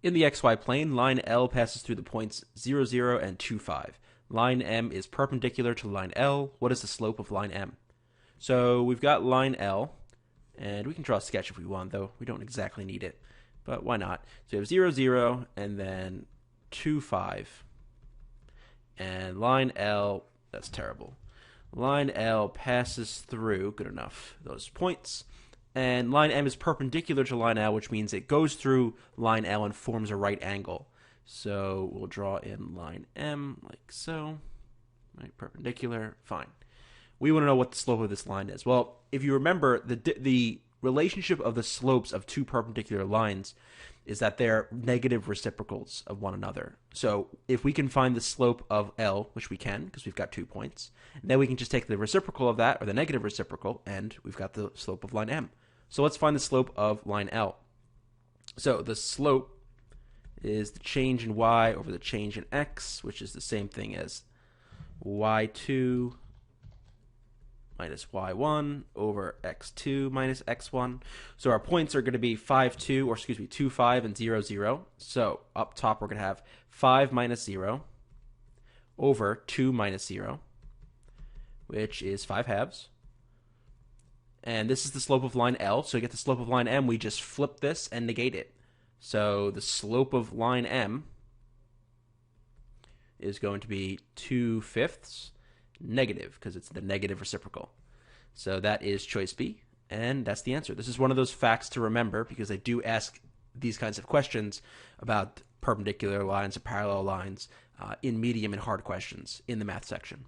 In the xy plane, line L passes through the points 0, 0, and 2, 5. Line M is perpendicular to line L. What is the slope of line M? So we've got line L, and we can draw a sketch if we want, though we don't exactly need it. But why not? So we have 0, 0, and then 2, 5. And line L, that's terrible. Line L passes through, good enough, those points. And line M is perpendicular to line L, which means it goes through line L and forms a right angle. So we'll draw in line M like so. Right, perpendicular, fine. We want to know what the slope of this line is. Well, if you remember, the relationship of the slopes of two perpendicular lines is that they're negative reciprocals of one another. So if we can find the slope of L, which we can because we've got 2 points, then we can just take the reciprocal of that, or the negative reciprocal, and we've got the slope of line M. So let's find the slope of line L. So the slope is the change in y over the change in x, which is the same thing as y2 minus y1 over x2 minus x1. So our points are going to be 2, 5, and 0, 0. So up top we're going to have 5 minus 0 over 2 minus 0, which is 5 halves. And this is the slope of line L. So to get the slope of line M, we just flip this and negate it. So the slope of line M is going to be 2/5 negative, because it's the negative reciprocal. So that is choice B, and that's the answer. This is one of those facts to remember because they do ask these kinds of questions about perpendicular lines or parallel lines in medium and hard questions in the math section.